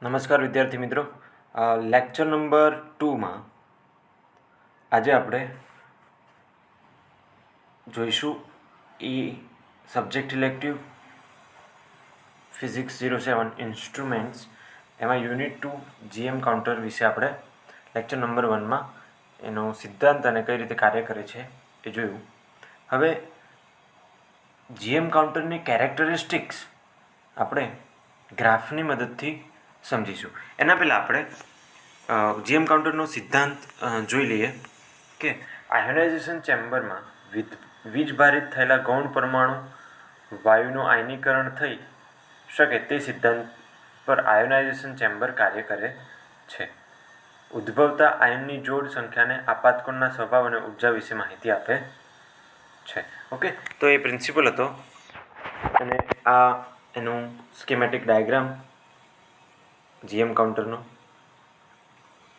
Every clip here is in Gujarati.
નમસ્કાર વિદ્યાર્થી મિત્રો, લેક્ચર નંબર 2માં આજે આપણે જોઈશું સબ્જેક્ટ ઇલેક્ટિવ ફિઝિક્સ 07 ઇન્સ્ટ્રુમેન્ટ્સ એમાં યુનિટ 2 જીએમ કાઉન્ટર વિશે આપણે લેક્ચર નંબર 1માં એનો સિદ્ધાંત અને કઈ રીતે કાર્ય કરે છે એ જોયું. હવે જીએમ કાઉન્ટરની કેરેક્ટરિસ્ટિક્સ આપણે ગ્રાફની મદદથી સમજીશું. એના પહેલાં આપણે જીએમ કાઉન્ટરનો સિદ્ધાંત જોઈ લઈએ કે આયોનાઇઝેશન ચેમ્બરમાં વીજભારિત થયેલા ગૌણ પરમાણુ વાયુનું આયનીકરણ થઈ શકે તે સિદ્ધાંત પર આયોનાઇઝેશન ચેમ્બર કાર્ય કરે છે. ઉદ્ભવતા આયનની જોડ સંખ્યાને આપાતકોણના સ્વભાવ અને ઉર્જા વિશે માહિતી આપે છે. ઓકે, તો એ પ્રિન્સિપલ હતો અને આ એનું સ્કીમેટિક ડાયાગ્રામ જીએમ કાઉન્ટરનો.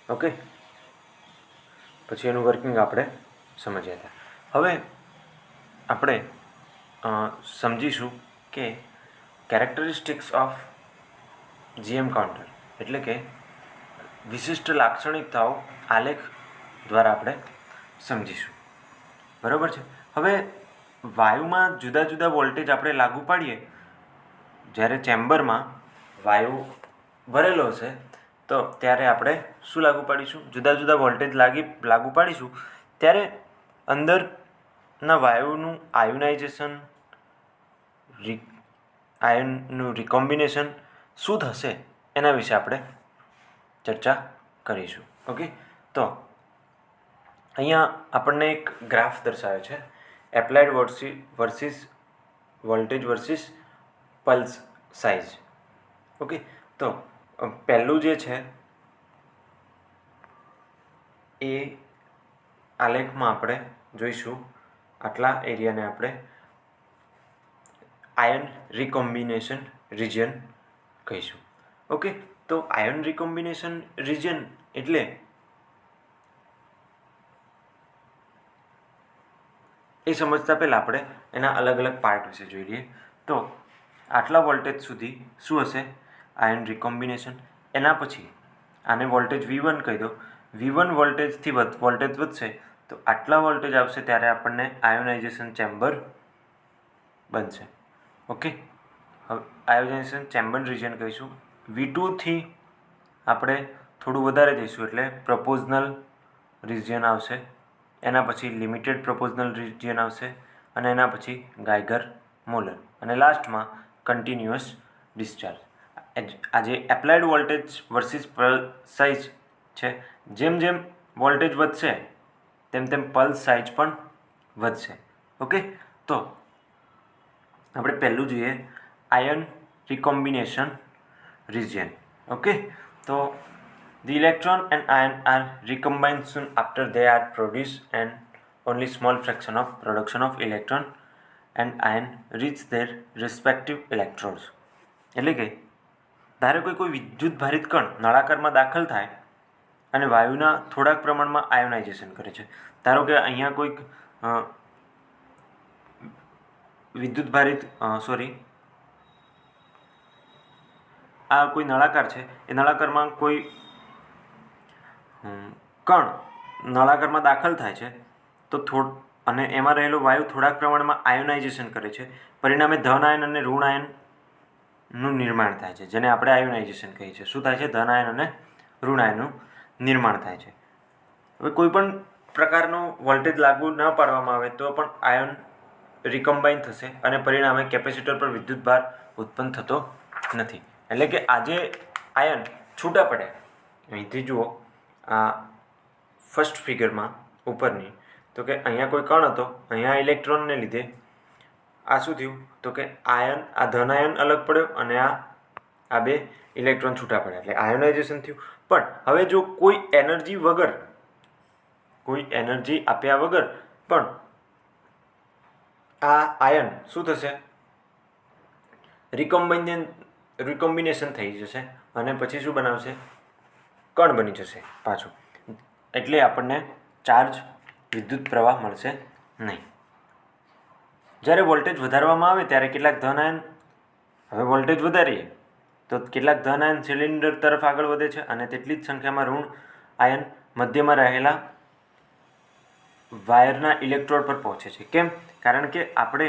ઓકે, પછી એનું વર્કિંગ આપણે સમજ્યા હતા. હવે આપણે સમજીશું કે કેરેક્ટરિસ્ટિક્સ ઓફ જીએમ કાઉન્ટર એટલે કે વિશિષ્ટ લાક્ષણિકતાઓ આલેખ દ્વારા આપણે સમજીશું. બરાબર છે. હવે વાયુમાં જુદા જુદા વોલ્ટેજ આપણે લાગુ પાડીએ, જ્યારે ચેમ્બરમાં વાયુ ભરેલો હશે તો ત્યારે આપણે શું લાગુ પાડીશું? જુદા જુદા વોલ્ટેજ લાગુ પાડીશું ત્યારે અંદરના વાયુનું આયોનાઇઝેશન, આયનનું રિકોમ્બિનેશન શું થશે એના વિશે આપણે ચર્ચા કરીશું. ઓકે, તો અહીંયા આપણને એક ગ્રાફ દર્શાવે છે, applied versus voltage versus pulse size. Okay, તો પહેલું જે છે એ આલેખમાં આપણે જોઈશું, આટલા એરિયાને આપણે આયન રિકોમ્બિનેશન રિજિયન કહીશું. ઓકે, તો આયન રિકોમ્બિનેશન રિજિયન એટલે એ સમજતા પહેલાં આપણે એના અલગ અલગ પાર્ટ વિશે જોઈ લઈએ. તો આટલા વોલ્ટેજ સુધી શું હશે? આયન રિકોમ્બિનેશન. એના પછી આને વોલ્ટેજ V1 કહી દો. V1 વોલ્ટેજથી વોલ્ટેજ વધશે તો આટલા વોલ્ટેજ આવશે ત્યારે આપણને આયોનાઇઝેશન ચેમ્બર બનશે. ઓકે, હવે આયોનાઇઝેશન ચેમ્બર રિજિયન કહીશું. V2થી આપણે થોડું વધારે જઈશું એટલે પ્રપોઝનલ રિજિયન આવશે. એના પછી લિમિટેડ પ્રપોઝનલ રિજિયન આવશે અને એના પછી ગાઈગર મોલર અને લાસ્ટમાં કન્ટિન્યુઅસ ડિસ્ચાર્જ. આજે applied voltage versus pulse size છે. જેમ જેમ વોલ્ટેજ વધશે તેમ તેમ પલ્સ સાઇઝ પણ વધશે. ઓકે, તો આપણે પહેલું જોઈએ આયન રિકોમ્બિનેશન રિજિયન. ઓકે, તો the electron and ion are recombined soon after they are produced and only small fraction of production of electron and ion reach their respective electrodes. એટલે કે ધારો કે કોઈ વિદ્યુત ભારિત કણ નળાકારમાં દાખલ થાય અને વાયુના થોડાક પ્રમાણમાં આયોનાઇઝેશન કરે છે. ધારો કે અહીંયા કોઈક વિદ્યુત ભારિત આ કોઈ નળાકાર છે, એ નળાકારમાં કોઈ કણ નળાકારમાં દાખલ થાય છે તો અને એમાં રહેલો વાયુ થોડાક પ્રમાણમાં આયોનાઇઝેશન કરે છે. પરિણામે ધન આયન અને ઋણ આયનનું નિર્માણ થાય છે, જેને આપણે આયોનાઇઝેશન કહીએ છીએ. શું થાય છે? ધન આયન અને ઋણ આયનનું નિર્માણ થાય છે. હવે કોઈ પણ પ્રકારનો વોલ્ટેજ લાગુ ન પાડવામાં આવે તો પણ આયન રિકમ્બાઇન થશે અને પરિણામે કેપેસિટર પર વિદ્યુત ભાર ઉત્પન્ન થતો નથી. એટલે કે આજે આયન છૂટા પડે. અહીંથી જુઓ આ ફર્સ્ટ ફિગરમાં ઉપરની, તો કે અહીંયા કોઈ કણ હતો, અહીંયા ઇલેક્ટ્રોનને લીધે આ શું થયું? તો કે આયન, આ ધન આયન અલગ પડ્યો અને આ બે ઇલેક્ટ્રોન છૂટા પડ્યા એટલે આયોનાઇઝેશન થયું. પણ હવે જો કોઈ એનર્જી આપ્યા વગર પણ આ આયન શું થશે? રિકોમ્બિનેશન થઈ જશે અને પછી શું બનાવશે? કણ બની જશે પાછું. એટલે આપણને ચાર્જ વિદ્યુત પ્રવાહ મળશે નહીં. જ્યારે વોલ્ટેજ વધારવામાં આવે ત્યારે કેટલાક ધન આયન, હવે વોલ્ટેજ વધારીએ તો કેટલાક ધન આયન સિલિન્ડર તરફ આગળ વધે છે અને તેટલી જ સંખ્યામાં ઋણ આયન મધ્યમાં રહેલા વાયરના ઇલેક્ટ્રોડ પર પહોંચે છે. કેમ? કારણ કે આપણે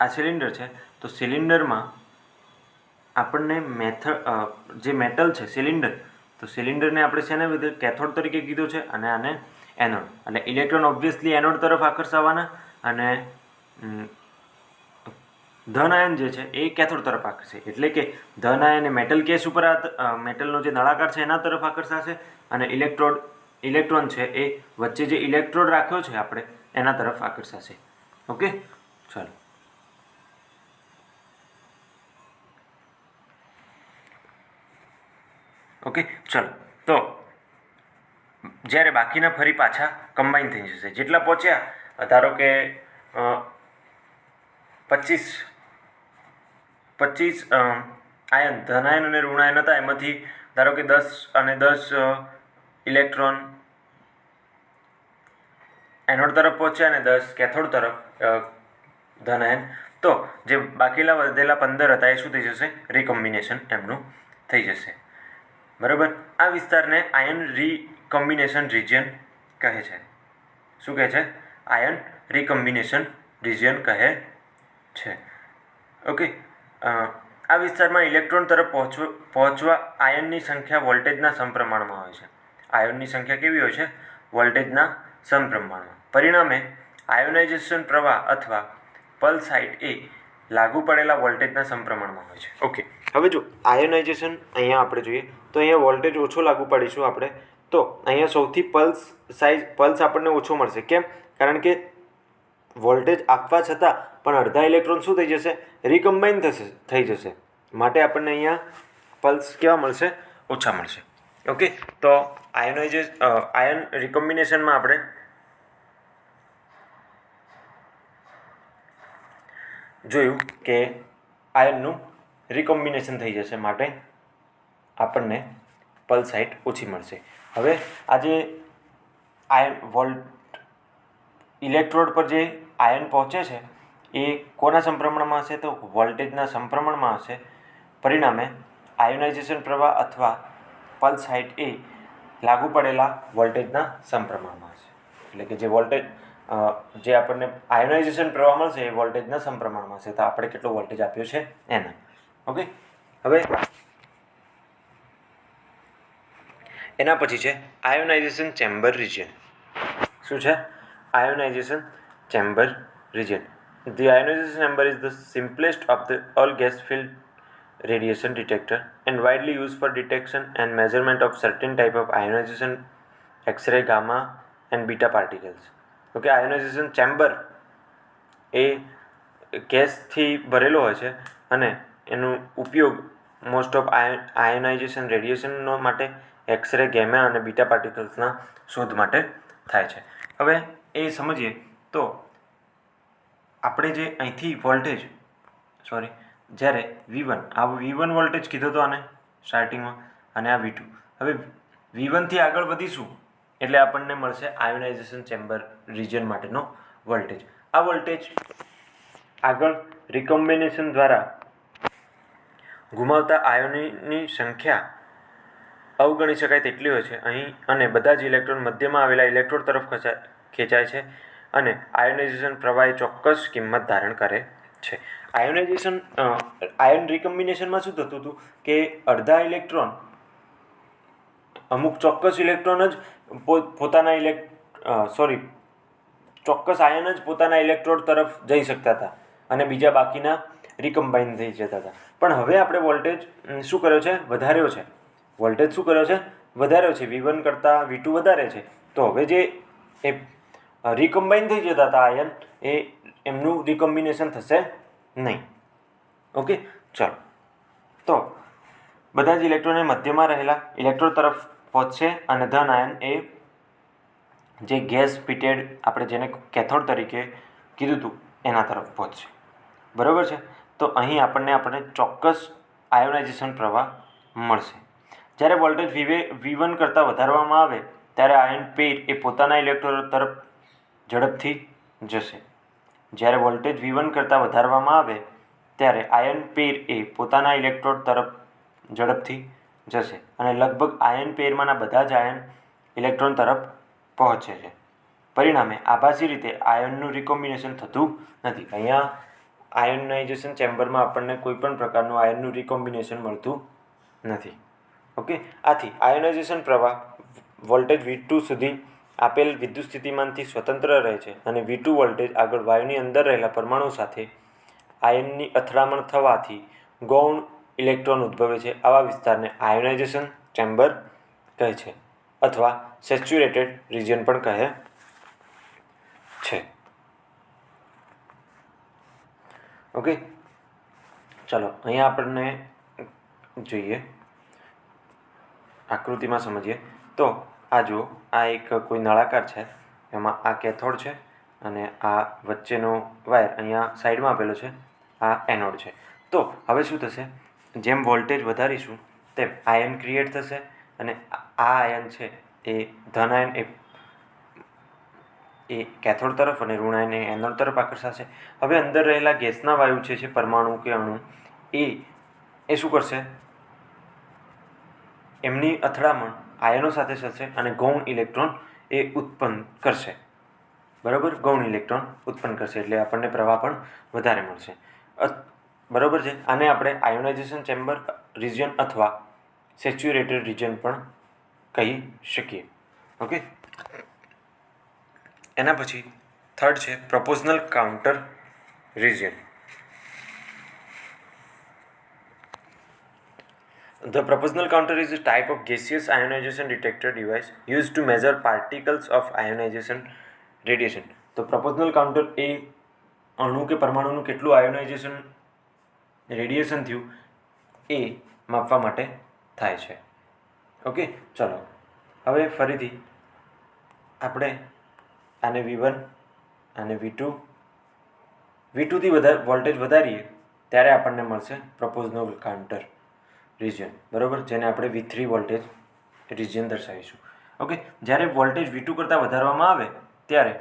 આ સિલિન્ડર છે, તો સિલિન્ડરમાં આપણને જે મેટલ છે સિલિન્ડર, તો સિલિન્ડરને આપણે શેને લીધે કેથોડ તરીકે કીધું છે અને આને એનોડ. એટલે ઇલેક્ટ્રોન ઓબ્વિયસલી એનોડ તરફ આકર્ષાવાના અને ધન આયન જે છે એ કેથોડ તરફ આકર્ષે. એટલે કે ધન આયન એ મેટલ કેસ ઉપર મેટલનો જે નળાકાર છે એના તરફ આકર્ષાશે અને ઇલેક્ટ્રોન છે એ વચ્ચે જે ઇલેક્ટ્રોડ રાખ્યો છે આપણે એના તરફ આકર્ષાશે. ઓકે, ચાલો. ઓકે, ચલો. તો જ્યારે બાકીના ફરી પાછા કમ્બાઈન થઈ જશે, જેટલા પહોંચ્યા ધારો કે 25 આયન, ધન આયન અને ઋણ આયન હતા, એમાંથી ધારો કે 10 અને 10 ઇલેક્ટ્રોન એનોડ તરફ પહોંચ્યા અને 10 કેથોડ તરફ ધન આયન. તો જે બાકીલા વધેલા 15 હતા એ શું થઈ જશે? રિકમ્બિનેશન એમનું થઈ જશે. બરાબર. આ વિસ્તારને આયન રિકમ્બિનેશન રિજિયન કહે છે. શું કહે છે? આયન રિકમ્બિનેશન રિજિયન કહે છે. ઓકે. આ વિસ્તારમાં ઇલેક્ટ્રોન તરફ પહોંચવા આયનની સંખ્યા વોલ્ટેજના સમપ્રમાણમાં હોય છે. આયનની સંખ્યા કેવી હોય છે? વોલ્ટેજના સમપ્રમાણમાં. પરિણામે આયોનાઇઝેશન પ્રવાહ અથવા પલ્સ હાઇટ એ લાગુ પડેલા વોલ્ટેજના સમપ્રમાણમાં હોય છે. ઓકે, હવે જો આયોનાઇઝેશન અહીંયા આપણે જોઈએ તો અહીંયા વોલ્ટેજ ઓછો લાગુ પાડીશું આપણે, તો અહીંયા સૌથી પલ્સ આપણને ઓછો મળશે. કેમ? કારણ કે વોલ્ટેજ આપવા છતાં પણ અડધા ઇલેક્ટ્રોન શું થઈ જશે? રિકમ્બાઇન થઈ જશે. માટે આપણને અહીંયા પલ્સ કેવા મળશે? ઓછા મળશે. ઓકે, તો આયન રિકમ્બિનેશનમાં આપણે જોયું કે આયનનું રિકોમ્બિનેશન થઈ જશે, માટે આપણને પલ્સ હાઇટ ઓછી મળશે. હવે આજે ઇલેક્ટ્રોડ પર જે આયન પહોંચે છે એ કોના સમપ્રમાણમાં હશે? તો વોલ્ટેજના સમપ્રમાણમાં હશે. પરિણામે આયોનાઇઝેશન પ્રવાહ અથવા પલ્સ હાઇટ એ લાગુ પડેલા વોલ્ટેજના સમપ્રમાણમાં હશે. એટલે કે જે આપણને આયોનાઇઝેશન પ્રવાહ મળશે એ વોલ્ટેજના સમપ્રમાણમાં હશે. તો આપણે કેટલો વોલ્ટેજ આપ્યો છે એના. ઓકે, હવે એના પછી છે આયોનાઇઝેશન ચેમ્બર રિજિયન. શું છે? Ionisation chamber region. The ionization chamber is the simplest of the all gas filled radiation detector and widely used for detection and measurement of certain type of ionization, X-ray, gamma and beta particles. Okay, ionization chamber એ ગેસથી ભરેલો હોય છે અને એનો ઉપયોગ મોસ્ટ ઓફ આયોનાઇઝેશન રેડિયેશનનો માટે, એક્સરે, ગેમા અને બીટા પાર્ટિકલ્સના શોધ માટે થાય છે. હવે એ સમજીએ તો આપણે જે અહીંથી વોલ્ટેજ જ્યારે V1 વોલ્ટેજ કીધો હતો આને સ્ટાર્ટિંગમાં, અને આ V2. હવે V1થી આગળ વધીશું એટલે આપણને મળશે આયોનાઇઝેશન ચેમ્બર રિજિયન માટેનો વોલ્ટેજ. આ વોલ્ટેજ આગળ રિકોમ્બિનેશન દ્વારા ગુમાવતા આયોનની સંખ્યા અવગણી શકાય તેટલી હોય છે અહીં, અને બધા જ ઇલેક્ટ્રોન મધ્યમાં આવેલા ઇલેક્ટ્રોડ તરફ ખેંચાય છે અને આયોનાઇઝેશન પ્રવાહ ચોક્કસ કિંમત ધારણ કરે છે. આયન રિકમ્બિનેશનમાં શું થતું હતું કે અડધા ઇલેક્ટ્રોન, અમુક ચોક્કસ ઇલેક્ટ્રોન જ ચોક્કસ આયન જ પોતાના ઇલેક્ટ્રોડ તરફ જઈ શકતા હતા અને બીજા બાકીના રિકમ્બાઇન થઈ જતા હતા. પણ હવે આપણે વોલ્ટેજ શું કર્યો છે? વધાર્યો છે. વોલ્ટેજ શું કર્યો છે? વધાર્યો છે. V1 કરતાં V2 વધારે છે. તો હવે જે એ રિકમ્બાઇન થઈ જતા હતા આયન, એ એમનું રિકમ્બિનેશન થશે નહીં. ઓકે, ચલો. તો બધા જ ઇલેક્ટ્રોન મધ્યમાં રહેલા ઇલેક્ટ્રોડ તરફ પહોંચશે અને ધન આયન એ જે ગેસ પીટેડ આપણે જેને કેથોડ તરીકે કીધું હતું એના તરફ પહોંચશે. બરાબર છે? તો અહીં આપણને ચોક્કસ આયોનાઇઝેશન પ્રવાહ મળશે. જ્યારે વોલ્ટેજ V1 કરતાં વધારવામાં આવે ત્યારે આયન પેર એ પોતાના ઇલેક્ટ્રોડ તરફ ઝડપથી જશે. જ્યારે વોલ્ટેજ V1 કરતાં વધારવામાં આવે ત્યારે આયન પેર એ પોતાના ઇલેક્ટ્રોડ તરફ ઝડપથી જશે અને લગભગ આયન પેરમાંના બધા જ આયન ઇલેક્ટ્રોન તરફ પહોંચે છે. પરિણામે આભાસી રીતે આયનનું રિકોમ્બિનેશન થતું નથી. અહીંયા આયનાઇઝેશન ચેમ્બરમાં આપણને કોઈપણ પ્રકારનું આયનનું રિકોમ્બિનેશન મળતું નથી. ઓકે, આથી આયોનાઇઝેશન પ્રવાહ વોલ્ટેજ V2 સુધી આપેલ વિદ્યુત સ્થિતિમાનથી સ્વતંત્ર રહે છે અને V2 વોલ્ટેજ આગળ વાયુની અંદર રહેલા પરમાણુ સાથે આયનની અથડામણ થવાથી ગૌણ ઇલેક્ટ્રોન ઉદ્ભવે છે. આવા વિસ્તારને આયોનાઇઝેશન ચેમ્બર કહે છે અથવા સેચ્યુરેટેડ રિજિયન પણ કહે છે. ઓકે, ચાલો અહીંયા આપણને જોઈએ, આકૃતિમાં સમજીએ તો આ જુઓ, આ એક કોઈ નળાકાર છે, એમાં આ કેથોડ છે અને આ વચ્ચેનો વાયર અહીંયા સાઈડમાં આપેલો છે, આ એનોડ છે. તો હવે શું થશે, જેમ વોલ્ટેજ વધારીશું તેમ આયન ક્રિએટ થશે અને આ આયન છે એ ધન આયન એ કેથોડ તરફ અને ઋણ આયન એ એનોડ તરફ આકર્ષાશે. હવે અંદર રહેલા ગેસના વાયુ છે પરમાણુ કે અણુ એ શું કરશે, એમની અથડામણ આયનો સાથે થશે અને ગૌણ ઇલેક્ટ્રોન એ ઉત્પન્ન કરશે. બરાબર, ગૌણ ઇલેક્ટ્રોન ઉત્પન્ન કરશે એટલે આપણને પ્રવાહ પણ વધારે મળશે. બરાબર છે. આને આપણે આયોનાઇઝેશન ચેમ્બર રિજિયન અથવા સેચ્યુરેટેડ રિજિયન પણ કહી શકીએ. ઓકે, એના પછી થર્ડ છે પ્રપોઝનલ counter region. The proportional counter is a type of gaseous ionization detector device used to measure particles of ionization radiation. તો proportional counter એ અણુ કે પરમાણુનું કેટલું આયોનાઇઝેશન રેડિયેશન થયું એ માપવા માટે થાય છે. ઓકે, ચલો હવે ફરીથી આપણે આને V1 અને V2થી વોલ્ટેજ વધારીએ ત્યારે આપણને મળશે પ્રપોઝનલ કાઉન્ટર રિજિયન. બરાબર, જેને આપણે V3 વોલ્ટેજ રિજિયન દર્શાવીશું. ઓકે, જ્યારે વોલ્ટેજ V2 કરતાં વધારવામાં આવે ત્યારે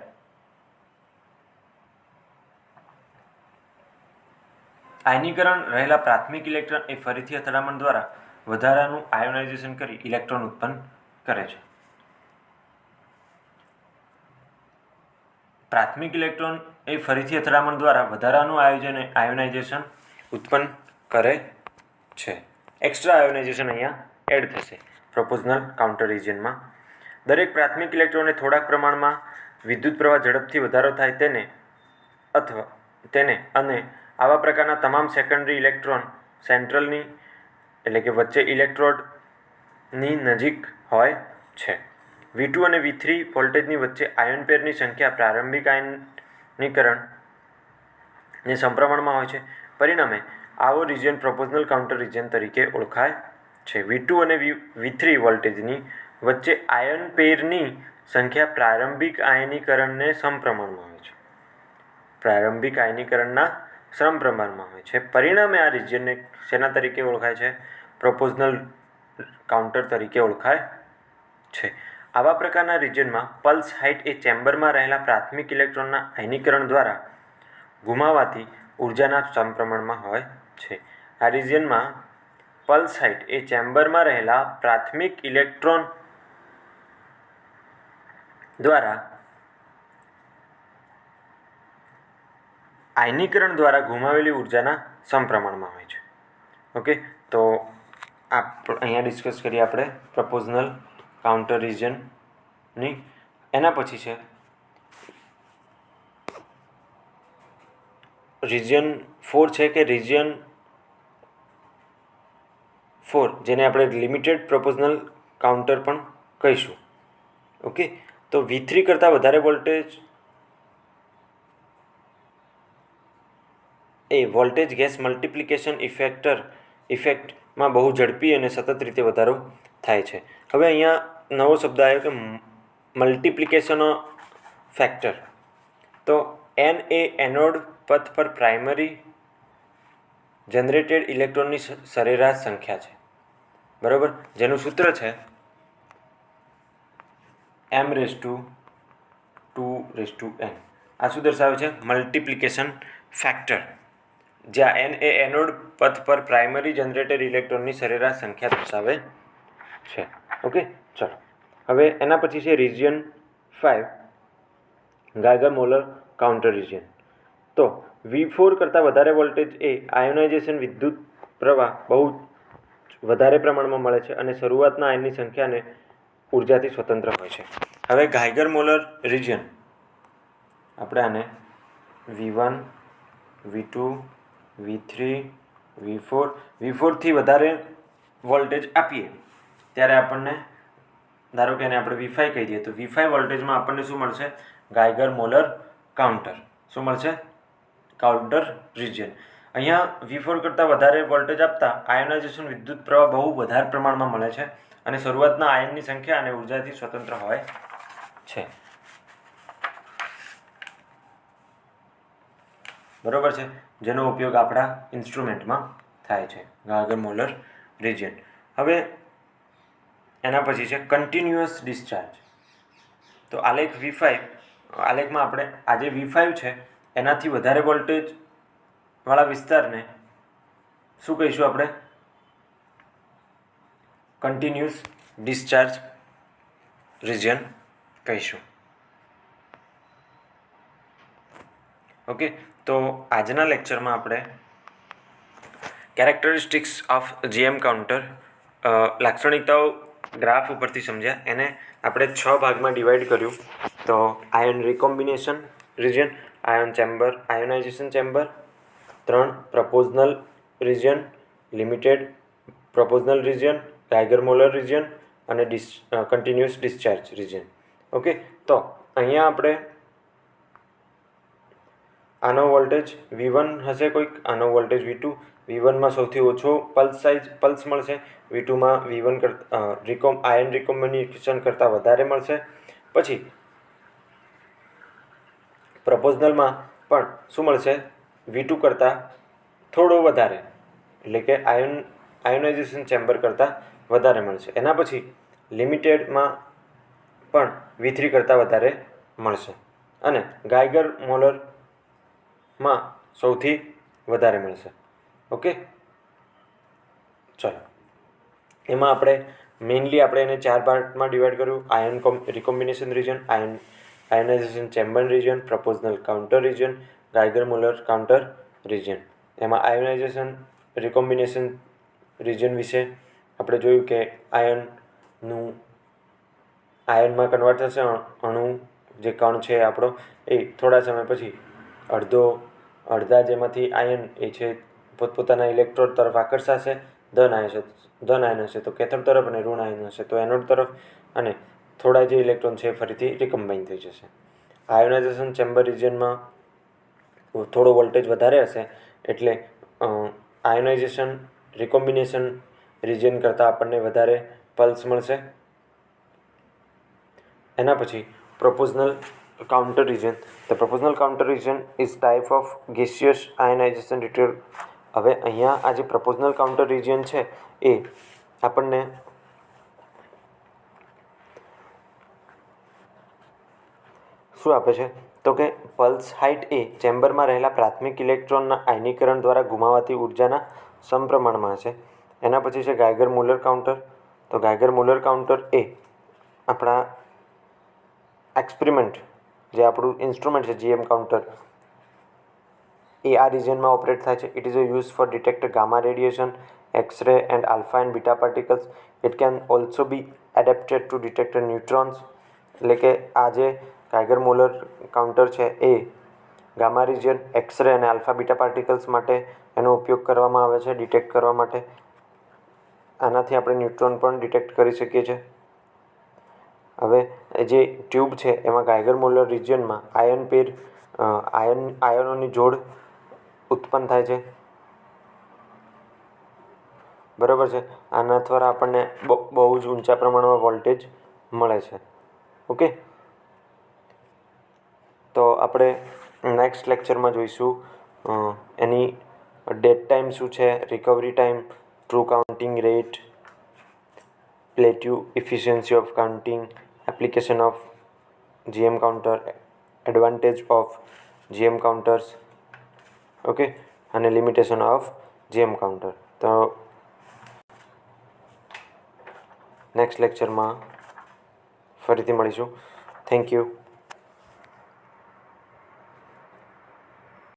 આયનીકરણ રહેલા પ્રાથમિક ઇલેક્ટ્રોન એ ફરીથી અથડામણ દ્વારા વધારાનું આયોનાઇઝેશન કરી ઇલેક્ટ્રોન ઉત્પન્ન કરે છે. પ્રાથમિક ઇલેક્ટ્રોન એ ફરીથી અથડામણ દ્વારા વધારાનું આયોનાઇઝેશન ઉત્પન્ન કરે છે. એક્સ્ટ્રા આયોનાઇઝેશન અહીંયા એડ થશે પ્રપોઝનલ કાઉન્ટર રિજિયનમાં. દરેક પ્રાથમિક ઇલેક્ટ્રોનને થોડાક પ્રમાણમાં વિદ્યુત પ્રવાહ ઝડપથી વધારો થાય તેને અને આવા પ્રકારના તમામ સેકન્ડરી ઇલેક્ટ્રોન સેન્ટ્રલની એટલે કે વચ્ચે ઇલેક્ટ્રોડની નજીક હોય છે. V2 અને V3 વોલ્ટેજની વચ્ચે આયન પેરની સંખ્યા પ્રારંભિક આયનીકરણની સમપ્રમાણમાં હોય છે. પરિણામે આવો રિજિયન પ્રપોઝનલ કાઉન્ટર રિજિયન તરીકે ઓળખાય છે. V2 અને V3 વોલ્ટેજની વચ્ચે આયન પેરની સંખ્યા પ્રારંભિક આયનીકરણને સમપ્રમાણમાં હોય છે. પ્રારંભિક આયનીકરણના સમપ્રમાણમાં હોય છે. પરિણામે આ રિજિયનને શેના તરીકે ઓળખાય છે, પ્રપોઝનલ કાઉન્ટર તરીકે ઓળખાય છે. આવા પ્રકારના રિજિયનમાં પલ્સ હાઇટ એ ચેમ્બરમાં રહેલા પ્રાથમિક ઇલેક્ટ્રોનના આયનીકરણ દ્વારા ગુમાવાતી ઉર્જાના સમપ્રમાણમાં હોય છે. આ રિજિયનમાં પલ્સ હાઇટ એ ચેમ્બરમાં રહેલા પ્રાથમિક ઇલેક્ટ્રોન દ્વારા આયનીકરણ દ્વારા ગુમાવેલી ઉર્જાના સમપ્રમાણમાં હોય છે. ઓકે, તો અહીંયા ડિસ્કસ કરીએ આપણે પ્રપોઝનલ કાઉન્ટર રિજિયનની. એના પછી છે રિજિયન 4 છે કે રિજિયન 4 જેને આપણે લિમિટેડ પ્રપોઝનલ કાઉન્ટર પણ કહીશું. ઓકે, તો V3 કરતાં વધારે વોલ્ટેજ એ વોલ્ટેજ ગેસ મલ્ટિપ્લિકેશન ઇફેક્ટમાં બહુ ઝડપી અને સતત રીતે વધારો થાય છે. હવે અહીંયા નવો શબ્દ આવ્યો કે મલ્ટિપ્લિકેશન ફેક્ટર. તો N એ એનોડ પથ પર પ્રાઇમરી જનરેટેડ ઇલેક્ટ્રોનની સરેરાશ સંખ્યા છે. બરાબર, જેનું સૂત્ર છે m⁻²n. આ શું દર્શાવે છે? મલ્ટિપ્લિકેશન ફેક્ટર, જ્યાં એન એ એનોડ પથ પર પ્રાઇમરી જનરેટેડ ઇલેક્ટ્રોનની સરેરાશ સંખ્યા દર્શાવે છે. ઓકે, ચલો હવે એના પછી છે રિજિયન 5 ગાયગર મોલર કાઉન્ટર રિજિયન. તો V4 કરતાં વધારે વોલ્ટેજ એ આયોનાઇઝેશન વિદ્યુત પ્રવાહ બહુ વધારે પ્રમાણમાં મળે છે અને શરૂઆતના આયનની સંખ્યા અને ઉર્જાથી સ્વતંત્ર હોય છે. હવે ગાયગર મોલર રિજિયન આપણે આને V1, V2, V3, V4થી વધારે વોલ્ટેજ આપીએ ત્યારે આપણને, ધારો કે એને આપણે V5 કહી દઈએ, તો V5 વોલ્ટેજમાં આપણને શું મળશે? ગાયગર મોલર કાઉન્ટર. શું મળશે? Counter region. અહીંયા V4 કરતાં વધારે વોલ્ટેજ આપતા આયોનાઇઝેશન વિદ્યુત પ્રવાહ બહુ વધારે પ્રમાણમાં મળે છે અને શરૂઆતના આયનની સંખ્યા અને ઉર્જાથી સ્વતંત્ર હોય છે. બરોબર છે, જેનો ઉપયોગ આપણા ઇન્સ્ટ્રુમેન્ટમાં થાય છે, ગાયગર મોલર રિજિયન. હવે એના પછી છે કન્ટિન્યુઅસ ડિસ્ચાર્જ. તો આલેખ V5, આલેખમાં આપણે આજે V5 છે એનાથી વધારે વોલ્ટેજ વાળા વિસ્તારને શું કહીશું આપણે? કન્ટિન્યુઅસ ડિસ્ચાર્જ રિજિયન કહીશું. ઓકે, તો આજના લેક્ચરમાં આપણે કેરેક્ટરિસ્ટિક્સ ઓફ GM કાઉન્ટર, લાક્ષણિકતાઓ ગ્રાફ ઉપરથી સમજ્યા. એને આપણે 6 ભાગમાં ડિવાઈડ કર્યું. તો ion recombination region, ion chamber, ionization chamber, 3 proportional region, limited proportional region, Geiger Muller region અને કન્ટિન્યુઅસ ડિસ્ચાર્જ રિજિયન. ઓકે, તો અહીંયા આપણે આનો વોલ્ટેજ V1 હશે કોઈક, આનો વોલ્ટેજ V2. V1માં સૌથી ઓછો પલ્સ મળશે, V2માં V1 આયન રિકોમ્બિનેશન કરતાં વધારે મળશે. પછી પ્રપોઝનલમાં પણ શું મળશે? V2 કરતાં થોડો વધારે, એટલે કે આયોનાઇઝેશન ચેમ્બર કરતાં વધારે મળશે. એના પછી લિમિટેડમાં પણ V3 કરતાં વધારે મળશે અને ગાયગર મોલરમાં સૌથી વધારે મળશે. ઓકે, ચલો એમાં આપણે મેઇનલી આપણે એને 4 પાર્ટમાં ડિવાઈડ કર્યું. Ion recombination region, ionization chamber region, proportional counter region, Geiger Muller counter region. એમાં આયોનાઇઝેશન રિકોમ્બિનેશન રિજિયન વિશે આપણે જોયું કે આયનમાં કન્વર્ટ થશે. અણુ જે કણ છે આપણો એ થોડા સમય પછી અડધા જેમાંથી આયન એ છે પોતપોતાના ઇલેક્ટ્રોડ તરફ આકર્ષાશે. ધન આયન હશે તો કેથોડ તરફ અને ઋણ આયન હશે તો એનોડ તરફ, અને થોડા જે ઇલેક્ટ્રોન છે ફરીથી રિકમ્બાઇન થઈ જશે. આયોનાઇઝેશન ચેમ્બર રિજિયનમાં થોડો વોલ્ટેજ વધારે હશે એટલે આયોનાઇઝેશન રિકોમ્બિનેશન રિજિયન કરતાં આપણને વધારે પલ્સ મળશે. એના પછી proportional counter region. The proportional counter region is type of gaseous ionization ritual. હવે અહીંયા આ જે proportional counter region છે એ આપણને શું આપે છે? તો કે પલ્સ હાઇટ એ ચેમ્બરમાં રહેલા પ્રાથમિક ઇલેક્ટ્રોનના આયનીકરણ દ્વારા ગુમાવાતી ઉર્જાના સમપ્રમાણમાં હશે. એના પછી છે ગાયગર મોલર કાઉન્ટર. તો ગાયગર મોલર કાઉન્ટર એ આપણા એક્સપેરિમેન્ટ, જે આપણું ઇન્સ્ટ્રુમેન્ટ છે GM કાઉન્ટર, એ આ રિજિયનમાં ઓપરેટ થાય છે. It is use for detect gamma radiation, X ray and alpha and beta particles. It can also be adapted to detect neutrons. એટલે કે આ જે ગાયગર મોલર કાઉન્ટર છે એ ગામા રિજિયન, એક્સ-રે અને આલ્ફા બીટા પાર્ટિકલ્સ માટે એનો ઉપયોગ કરવામાં આવે છે ડિટેક્ટ કરવા માટે. આનાથી આપણે ન્યુટ્રોન પણ ડિટેક્ટ કરી શકીએ છીએ. હવે જે ટ્યુબ છે એમાં ગાયગર મોલર રિજિયનમાં આયનોની જોડ ઉત્પન્ન થાય છે. બરાબર છે, આના દ્વારા આપણને બહુ જ ઊંચા પ્રમાણમાં વોલ્ટેજ મળે છે. ઓકે, તો આપણે નેક્સ્ટ લેક્ચરમાં જોઈશું એની ડેડ ટાઈમ શું છે, recovery time, true counting rate, plateau efficiency of counting, application of GM counter, advantage of GM counters, okay, અને લિમિટેશન ઓફ જીએમ કાઉન્ટર. તો નેક્સ્ટ લેક્ચરમાં ફરીથી મળીશું. Thank you.